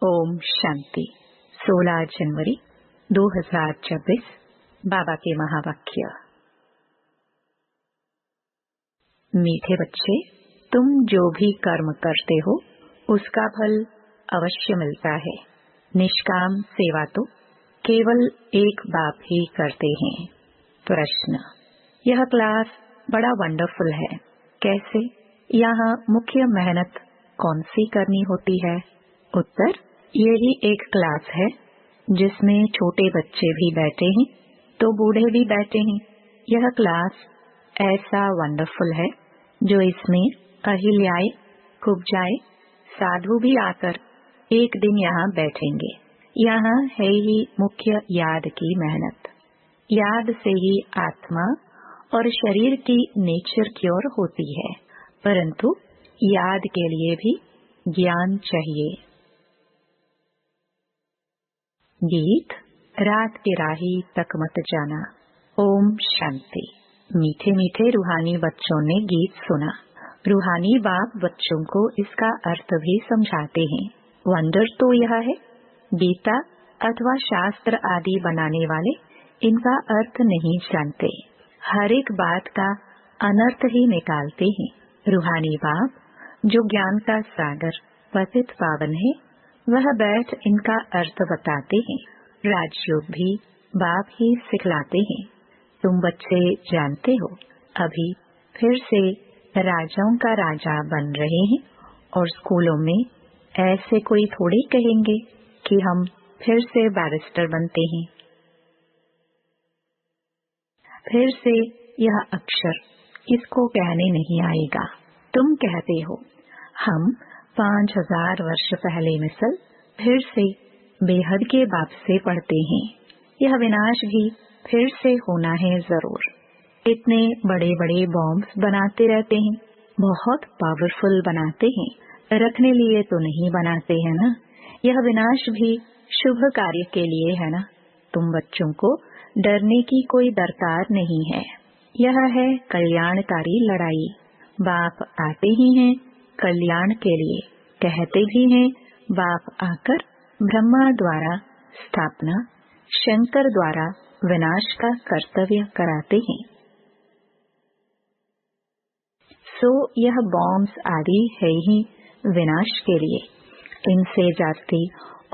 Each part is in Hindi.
ओम शांति। 16 जनवरी 2026 बाबा के महावाक्य। मीठे बच्चे, तुम जो भी कर्म करते हो उसका फल अवश्य मिलता है। निष्काम सेवा तो केवल एक बाप ही करते हैं। प्रश्न: यह क्लास बड़ा वंडरफुल है, कैसे? यहाँ मुख्य मेहनत कौन सी करनी होती है? उत्तर: यही एक क्लास है जिसमें छोटे बच्चे भी बैठे हैं तो बूढ़े भी बैठे हैं। यह क्लास ऐसा वंडरफुल है जो इसमें अहिल्याएं, कुब्जाएं, साधु भी आकर एक दिन यहाँ बैठेंगे। यहाँ है ही मुख्य याद की मेहनत। याद से ही आत्मा और शरीर की नेचर क्योर होती है, परंतु याद के लिए भी ज्ञान चाहिए। गीत: रात के राही तक मत जाना। ओम शांति। मीठे मीठे रूहानी बच्चों ने गीत सुना। रूहानी बाप बच्चों को इसका अर्थ भी समझाते हैं। वंडर तो यह है, गीता अथवा शास्त्र आदि बनाने वाले इनका अर्थ नहीं जानते, हर एक बात का अनर्थ ही निकालते हैं। रूहानी बाप जो ज्ञान का सागर पतित पावन है, वह बैठ इनका अर्थ बताते हैं। राजयोग भी बाप ही सिखलाते हैं। तुम बच्चे जानते हो, अभी फिर से राजाओं का राजा बन रहे हैं और स्कूलों में ऐसे कोई थोड़ी कहेंगे कि हम फिर से बैरिस्टर बनते हैं। फिर से यह अक्षर इसको कहने नहीं आएगा। तुम कहते हो हम 5000 वर्ष पहले मिसल फिर से बेहद के बाप से पढ़ते हैं। यह विनाश भी फिर से होना है जरूर। इतने बड़े बड़े बॉम्ब्स बनाते रहते हैं, बहुत पावरफुल बनाते हैं, रखने लिए तो नहीं बनाते हैं ना। यह विनाश भी शुभ कार्य के लिए है ना। तुम बच्चों को डरने की कोई दरकार नहीं है। यह है कल्याणकारी लड़ाई। बाप आते ही हैं कल्याण के लिए, कहते भी हैं बाप आकर ब्रह्मा द्वारा स्थापना, शंकर द्वारा विनाश का कर्तव्य कराते हैं। सो यह बॉम्ब्स आदि है ही विनाश के लिए, इनसे जाती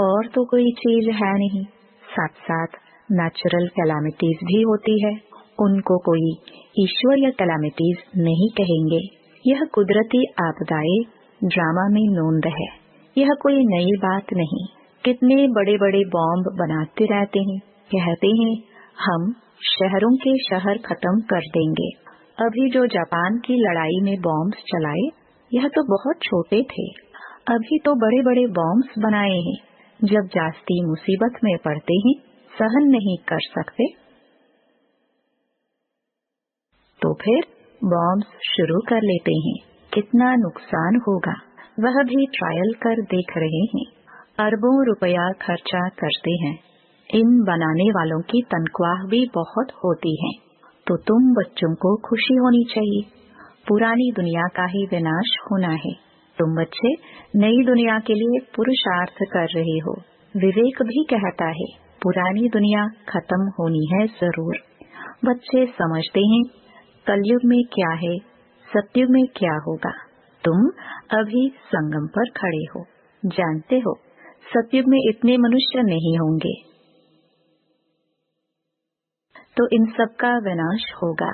और तो कोई चीज है नहीं। साथ साथ नेचुरल कैलामिटीज भी होती है, उनको कोई ईश्वरीय कैलामिटीज नहीं कहेंगे। यह कुदरती आपदाएं ड्रामा में नोंद है, यह कोई नई बात नहीं। कितने बड़े बड़े बॉम्ब बनाते रहते हैं, कहते हैं हम शहरों के शहर खत्म कर देंगे। अभी जो जापान की लड़ाई में बॉम्ब्स चलाए, यह तो बहुत छोटे थे। अभी तो बड़े बड़े बॉम्ब्स बनाए हैं। जब जास्ती मुसीबत में पड़ते हैं, सहन नहीं कर सकते, तो फिर बॉम्ब्स शुरू कर लेते हैं। कितना नुकसान होगा वह भी ट्रायल कर देख रहे हैं। अरबों रुपया खर्चा करते हैं। इन बनाने वालों की तनख्वाह भी बहुत होती है। तो तुम बच्चों को खुशी होनी चाहिए। पुरानी दुनिया का ही विनाश होना है। तुम बच्चे नई दुनिया के लिए पुरुषार्थ कर रहे हो। विवेक भी कहता है पुरानी दुनिया खत्म होनी है जरूर। बच्चे समझते हैं कलयुग में क्या है, सतयुग में क्या होगा। तुम अभी संगम पर खड़े हो, जानते हो सतयुग में इतने मनुष्य नहीं होंगे, तो इन सब का विनाश होगा।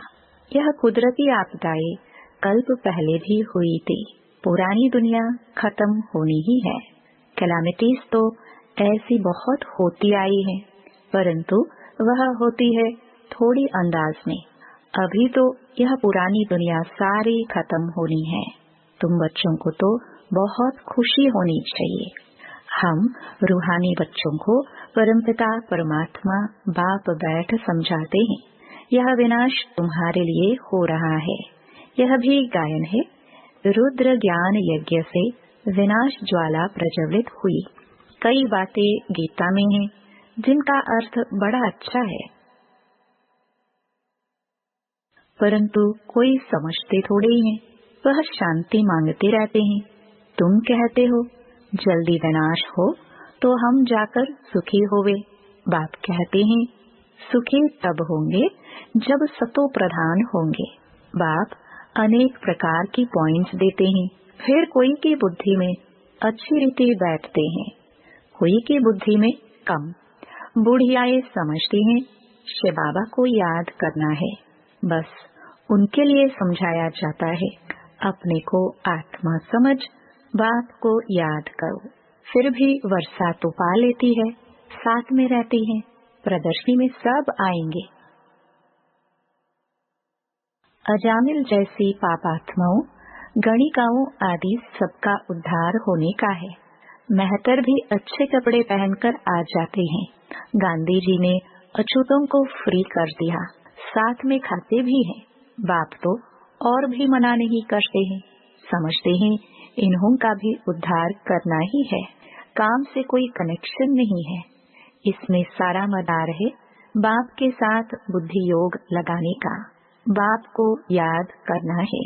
यह कुदरती आपदाएं कल्प पहले भी हुई थी। पुरानी दुनिया खत्म होनी ही है। कैलामिटीज तो ऐसी बहुत होती आई है, परंतु वह होती है थोड़ी अंदाज में। अभी तो यह पुरानी दुनिया सारी खत्म होनी है। तुम बच्चों को तो बहुत खुशी होनी चाहिए। हम रूहानी बच्चों को परमपिता परमात्मा बाप बैठ समझाते हैं, यह विनाश तुम्हारे लिए हो रहा है। यह भी गायन है, रुद्र ज्ञान यज्ञ से विनाश ज्वाला प्रज्वलित हुई। कई बातें गीता में हैं जिनका अर्थ बड़ा अच्छा है, परंतु कोई समझते थोड़े ही हैं। वह शांति मांगते रहते हैं। तुम कहते हो जल्दी विनाश हो तो हम जाकर सुखी होवे। बाप कहते हैं सुखी तब होंगे जब सतो प्रधान होंगे। बाप अनेक प्रकार की पॉइंट्स देते हैं। फिर कोई की बुद्धि में अच्छी रीति बैठते हैं, कोई की बुद्धि में कम। बुढ़ियाए समझती हैं शिव बाबा को याद करना है, बस उनके लिए समझाया जाता है अपने को आत्मा समझ बाप को याद करो। फिर भी वर्षा तो पा लेती है, साथ में रहती है, प्रदर्शनी में सब आएंगे। अजामिल जैसी पापात्माओं, गणिकाओं आदि सबका उद्धार होने का है। महतर भी अच्छे कपड़े पहनकर आ जाते हैं। गांधी जी ने अछूतों को फ्री कर दिया, साथ में खाते भी हैं। बाप तो और भी मना नहीं करते हैं, समझते हैं इन्हों का भी उद्धार करना ही है, काम से कोई कनेक्शन नहीं है। इसमें सारा मदार है बाप के साथ बुद्धि योग लगाने का, बाप को याद करना है।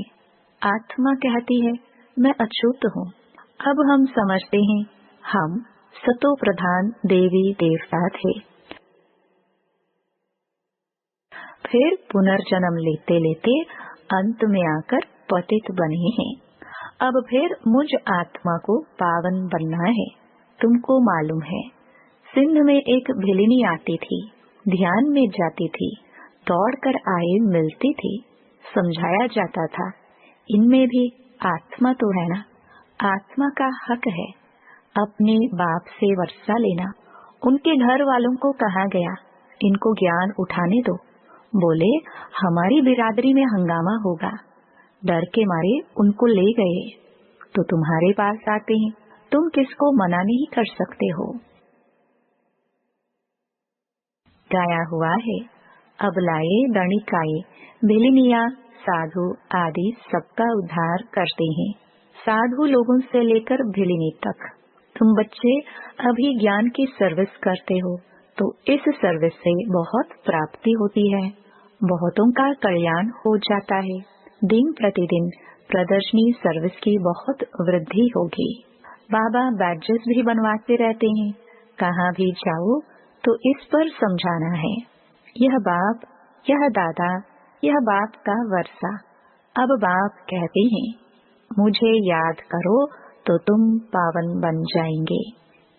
आत्मा कहती है मैं अछूत हूँ। अब हम समझते हैं हम सतो प्रधान देवी देवता थे, फिर पुनर्जन्म लेते लेते अंत में आकर पतित बने हैं। अब फिर मुझ आत्मा को पावन बनना है। तुमको मालूम है सिंध में एक भिलिनी आती थी, ध्यान में जाती थी, दौड़कर आए मिलती थी, समझाया जाता था इनमें भी आत्मा तो है ना, आत्मा का हक है अपने बाप से वर्षा लेना। उनके घर वालों को कहा गया इनको ज्ञान उठाने दो। बोले हमारी बिरादरी में हंगामा होगा, डर के मारे उनको ले गए। तो तुम्हारे पास आते हैं, तुम किसको मना नहीं कर सकते हो। गाया हुआ है अबलाए दणिकाए भिलिनिया साधु आदि सबका उद्धार करते हैं, साधु लोगों से लेकर भिलिनी तक। तुम बच्चे अभी ज्ञान की सर्विस करते हो, तो इस सर्विस से बहुत प्राप्ति होती है, बहुतों का कल्याण हो जाता है। दिन प्रतिदिन प्रदर्शनी सर्विस की बहुत वृद्धि होगी। बाबा बैडजेस भी बनवाते रहते हैं, कहाँ भी जाओ तो इस पर समझाना है यह बाप, यह दादा, यह बाप का वर्षा। अब बाप कहते हैं मुझे याद करो तो तुम पावन बन जाएंगे।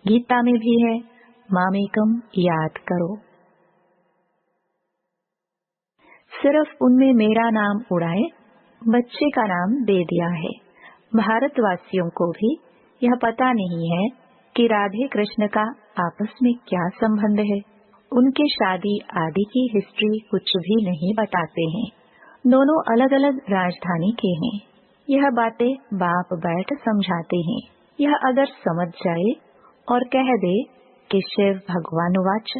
गीता में भी है मामेकम याद करो। सिर्फ उनमें मेरा नाम उड़ाए बच्चे का नाम दे दिया है। भारतवासियों को भी यह पता नहीं है कि राधे कृष्ण का आपस में क्या संबंध है। उनके शादी आदि की हिस्ट्री कुछ भी नहीं बताते हैं। दोनों अलग अलग राजधानी के हैं। यह बातें बाप बैठ समझाते हैं। यह अगर समझ जाए और कह दे कि शिव भगवान वाच,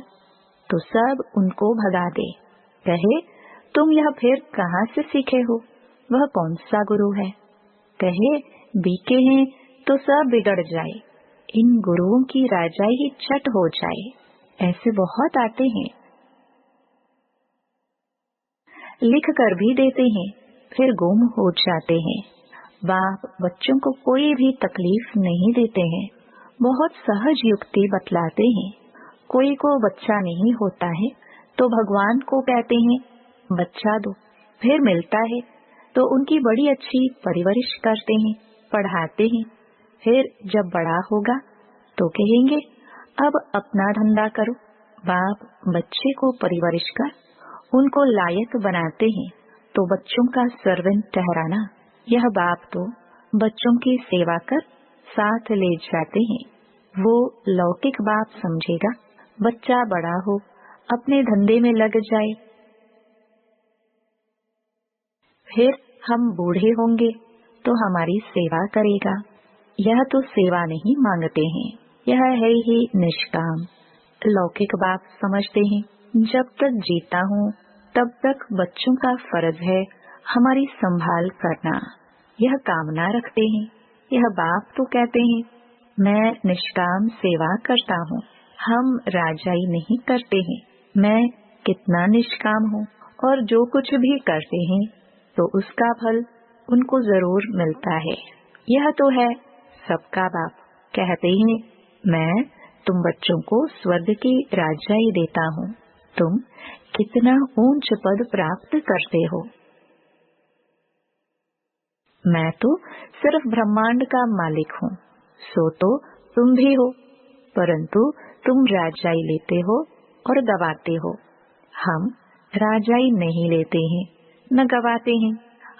तो सब उनको भगा दे। कहे तुम यह फिर कहाँ से सीखे हो, वह कौन सा गुरु है। कहे बीके हैं तो सब बिगड़ जाए, इन गुरुओं की राजाई ही छट हो जाए। ऐसे बहुत आते हैं, लिख कर भी देते हैं, फिर गुम हो जाते हैं। बाप बच्चों को कोई भी तकलीफ नहीं देते हैं, बहुत सहज युक्ति बतलाते हैं। कोई को बच्चा नहीं होता है तो भगवान को कहते हैं बच्चा दो, फिर मिलता है तो उनकी बड़ी अच्छी परवरिश करते हैं, पढ़ाते हैं। फिर जब बड़ा होगा तो कहेंगे अब अपना धंधा करो। बाप बच्चे को परवरिश कर उनको लायक बनाते हैं, तो बच्चों का सर्वेंट ठहराना, यह बाप तो बच्चों की सेवा कर साथ ले जाते हैं। वो लौकिक बाप समझेगा बच्चा बड़ा हो अपने धंधे में लग जाए, फिर हम बूढ़े होंगे तो हमारी सेवा करेगा। यह तो सेवा नहीं मांगते हैं, यह है ही निष्काम। लौकिक बाप समझते हैं जब तक जीता हूँ तब तक बच्चों का फर्ज है हमारी संभाल करना, यह कामना रखते हैं। यह बाप तो कहते हैं मैं निष्काम सेवा करता हूँ, हम राजाई नहीं करते हैं। मैं कितना निष्काम हूँ और जो कुछ भी करते हैं तो उसका फल उनको जरूर मिलता है। यह तो है सबका बाप। कहते हैं मैं तुम बच्चों को स्वर्ग की राजाई देता हूँ। तुम कितना ऊंच पद प्राप्त करते हो। मैं तो सिर्फ ब्रह्मांड का मालिक हूँ, सो तो तुम भी हो, परंतु तुम राजाई लेते हो और गवाते हो। हम राजाई नहीं लेते हैं न गवाते हैं।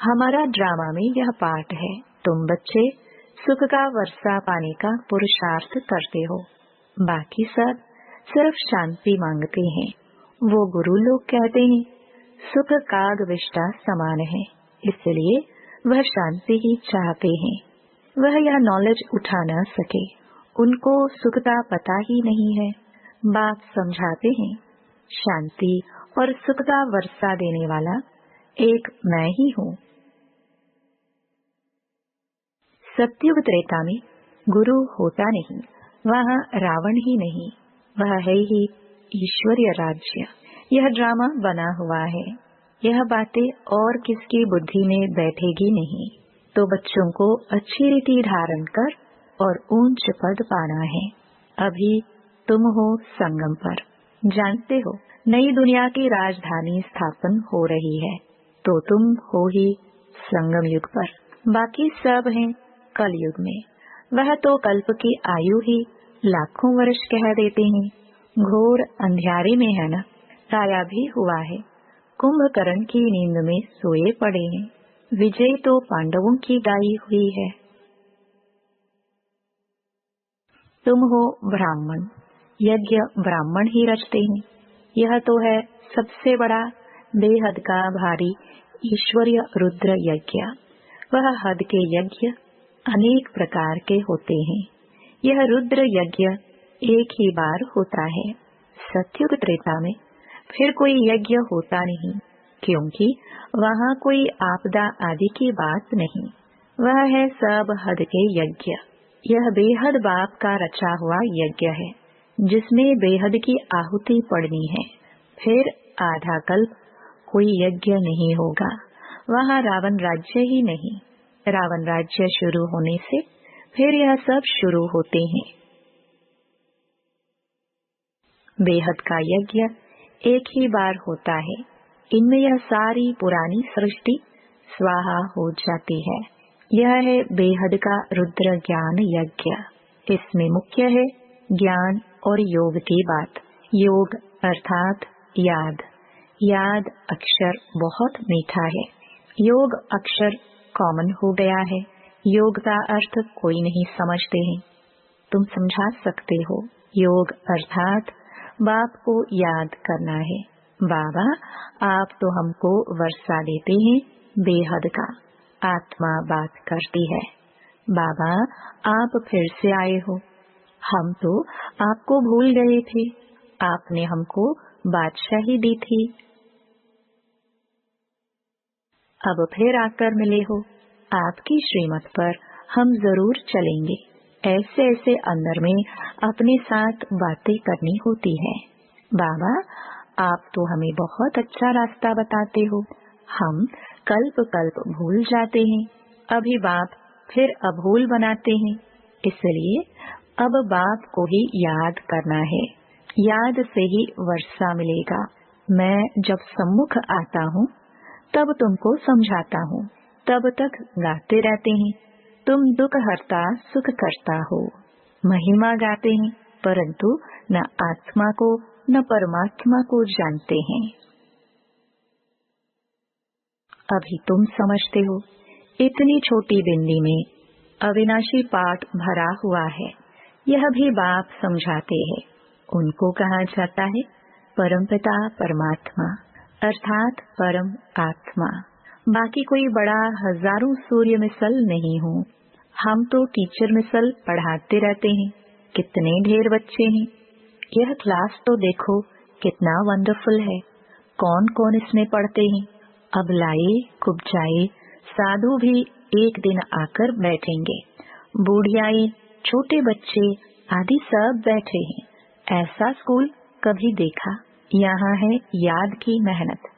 हमारा ड्रामा में यह पाठ है। तुम बच्चे सुख का वर्षा पाने का पुरुषार्थ करते हो, बाकी सब सिर्फ शांति मांगते हैं। वो गुरु लोग कहते हैं सुख काग विष्टा समान है, इसलिए वह शांति ही चाहते हैं। वह यह नॉलेज उठा न सके, उनको सुख का पता ही नहीं है। बाप समझाते हैं शांति और सुख का वर्षा देने वाला एक मैं ही हूँ। सत्युग त्रेता में गुरु होता नहीं, वहाँ रावण ही नहीं, वह है ही ईश्वरीय राज्य। यह ड्रामा बना हुआ है, यह बातें और किसकी बुद्धि में बैठेगी नहीं। तो बच्चों को अच्छी रीति धारण कर और ऊंच पद पाना है। अभी तुम हो संगम पर, जानते हो नई दुनिया की राजधानी स्थापन हो रही है, तो तुम हो ही संगम युग पर। बाकी सब हैं कलयुग में। वह तो कल्प की आयु ही लाखों वर्ष कह देते हैं। घोर अंधियारे में है ना, साया भी हुआ है। कुंभकर्ण की नींद में सोए पड़े हैं। विजय तो पांडवों की गाई हुई है। तुम हो ब्राह्मण, यज्ञ ब्राह्मण ही रचते हैं। यह तो है सबसे बड़ा बेहद का भारी ईश्वरीय रुद्र यज्ञ। वह हद के यज्ञ अनेक प्रकार के होते हैं। यह रुद्र यज्ञ एक ही बार होता है। सत्युग त्रेता में फिर कोई यज्ञ होता नहीं, क्योंकि वहाँ कोई आपदा आदि की बात नहीं। वह है सब हद के यज्ञ। यह बेहद बाप का रचा हुआ यज्ञ है, जिसमें बेहद की आहुति पड़नी है। फिर आधा कल्प कोई यज्ञ नहीं होगा। वहाँ रावण राज्य ही नहीं। रावण राज्य शुरू होने से फिर यह सब शुरू होते हैं। बेहद का यज्ञ एक ही बार होता है। इनमें यह सारी पुरानी सृष्टि स्वाहा हो जाती है। यह है बेहद का रुद्र ज्ञान यज्ञ। इसमें मुख्य है ज्ञान और योग की बात। योग अर्थात याद। याद अक्षर बहुत मीठा है। योग अक्षर कॉमन हो गया है। योग का अर्थ कोई नहीं समझते हैं। तुम समझा सकते हो। योग अर्थात बाप को याद करना है। बाबा आप तो हमको वर्षा देते हैं बेहद का। आत्मा बात करती है, बाबा आप फिर से आए हो। हम तो आपको भूल गए थे, आपने हमको बादशाही दी थी, अब फिर आकर मिले हो। आपकी श्रीमत पर हम जरूर चलेंगे। ऐसे ऐसे अंदर में अपने साथ बातें करनी होती है। बाबा आप तो हमें बहुत अच्छा रास्ता बताते हो। हम कल्प कल्प भूल जाते हैं, अभी बाप फिर अभूल बनाते हैं। इसलिए अब बाप को ही याद करना है। याद से ही वर्षा मिलेगा। मैं जब सम्मुख आता हूँ तब तुमको समझाता हूँ, तब तक गाते रहते हैं। तुम दुख हरता सुख करता हो। महिमा गाते हैं, परंतु न आत्मा को न परमात्मा को जानते हैं। अभी तुम समझते हो, इतनी छोटी बिंदी में अविनाशी पाठ भरा हुआ है। यह भी बाप समझाते हैं। उनको कहा जाता है परमपिता परमात्मा अर्थात परम आत्मा। बाकी कोई बड़ा हजारों सूर्य मिसल नहीं हूँ। हम तो टीचर मिसल पढ़ाते रहते हैं। कितने ढेर बच्चे हैं। यह क्लास तो देखो कितना वंडरफुल है। कौन कौन इसमें पढ़ते हैं। अबलाए कुब्जाए साधु भी एक दिन आकर बैठेंगे। बूढ़ियाई छोटे बच्चे आदि सब बैठे हैं। ऐसा स्कूल कभी देखा? यहाँ है याद की मेहनत।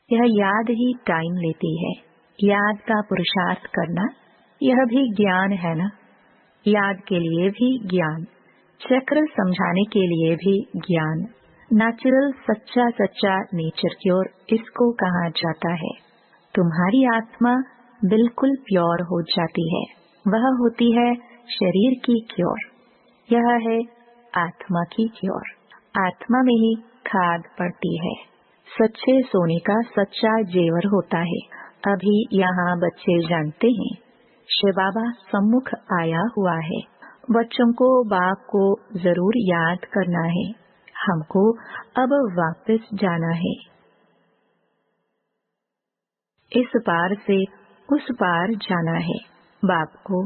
यह याद ही टाइम लेती है। याद का पुरुषार्थ करना यह भी ज्ञान है ना। याद के लिए भी ज्ञान, चक्र समझाने के लिए भी ज्ञान। नेचुरल सच्चा सच्चा नेचर क्योर इसको कहा जाता है। तुम्हारी आत्मा बिल्कुल प्योर हो जाती है, वह होती है शरीर की क्योर। यह है आत्मा की क्योर। आत्मा में ही खाद पड़ती है। सच्चे सोने का सच्चा जेवर होता है। अभी यहाँ बच्चे जानते हैं शिव बाबा सम्मुख आया हुआ है। बच्चों को बाप को जरूर याद करना है। हमको अब वापस जाना है। इस पार से उस पार जाना है। बाप को,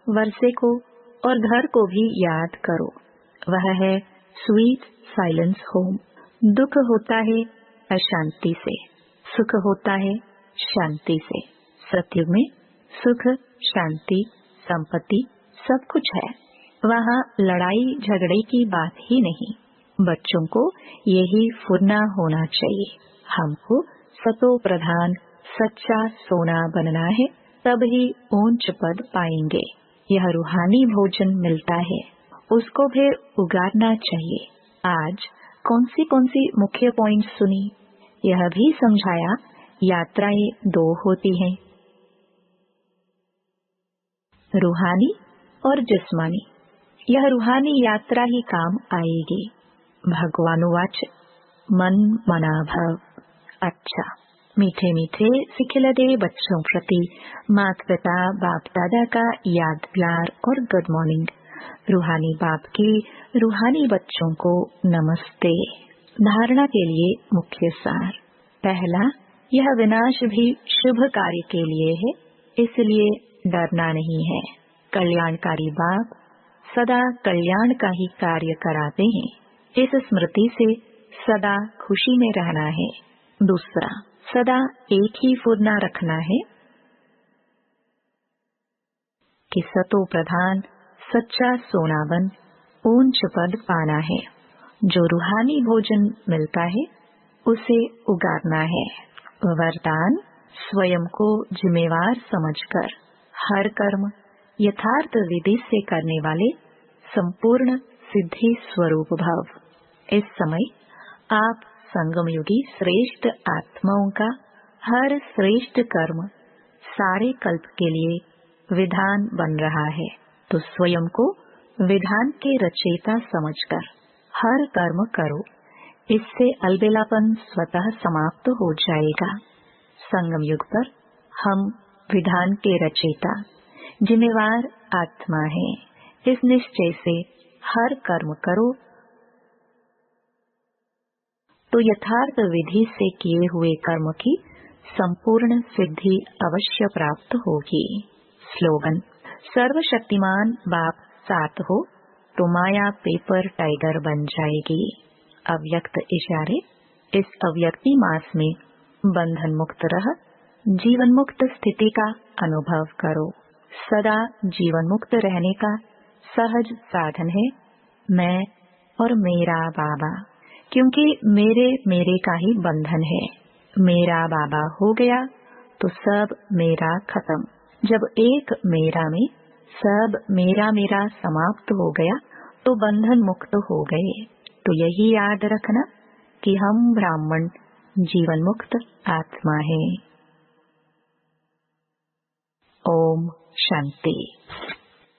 वर्षे को और घर को भी याद करो। वह है स्वीट साइलेंस होम। दुख होता है अशांति से, सुख होता है शांति से। सत्युग में सुख, शांति, संपत्ति सब कुछ है। वहाँ लड़ाई झगड़े की बात ही नहीं। बच्चों को यही फुरना होना चाहिए। हमको सतो प्रधान सच्चा सोना बनना है, तब ही ऊंच पद पाएंगे। यह रूहानी भोजन मिलता है, उसको भी उगारना चाहिए। आज कौन सी मुख्य पॉइंट सुनी, यह भी समझाया। यात्राएं दो होती हैं, रूहानी और जिस्मानी। यह रूहानी यात्रा ही काम आएगी। भगवानुवाच मन मना भव। अच्छा, मीठे मीठे सिखिलदे बच्चों प्रति माता पिता बाप दादा का याद प्यार और गुड मॉर्निंग। रूहानी बाप की रूहानी बच्चों को नमस्ते। धारणा के लिए मुख्य सार। पहला, यह विनाश भी शुभ कार्य के लिए है, इसलिए डरना नहीं है। कल्याणकारी बाप सदा कल्याण का ही कार्य कराते हैं। इस स्मृति से सदा खुशी में रहना है। दूसरा, सदा एक ही फुरना रखना है कि सतो प्रधान सच्चा सोना बन ऊंच पद पाना है। जो रूहानी भोजन मिलता है उसे उगारना है। वरदान, स्वयं को जिम्मेवार समझकर हर कर्म यथार्थ विधि से करने वाले संपूर्ण सिद्धि स्वरूप भव। इस समय आप संगमयुगी श्रेष्ठ आत्माओं का हर श्रेष्ठ कर्म सारे कल्प के लिए विधान बन रहा है। तो स्वयं को विधान के रचयिता समझकर हर कर्म करो। इससे अलबेलापन स्वतः समाप्त हो जाएगा। संगम युग पर हम विधान के रचयिता, जिम्मेवार आत्मा हैं। इस निश्चय से हर कर्म करो तो यथार्थ विधि से किए हुए कर्म की संपूर्ण सिद्धि अवश्य प्राप्त होगी। स्लोगन, सर्वशक्तिमान बाप साथ हो तो माया पेपर टाइगर बन जाएगी। अव्यक्त इशारे। इस अव्यक्ति मास में बंधन मुक्त रह जीवन मुक्त स्थिति का अनुभव करो। सदा जीवन मुक्त रहने का सहज साधन है मैं और मेरा बाबा, क्योंकि मेरे का ही बंधन है। मेरा बाबा हो गया तो सब मेरा खत्म। जब एक मेरा में सब मेरा समाप्त हो गया तो बंधन मुक्त हो गए। तो यही याद रखना कि हम ब्राह्मण जीवन मुक्त आत्मा हैं। ओम शांति।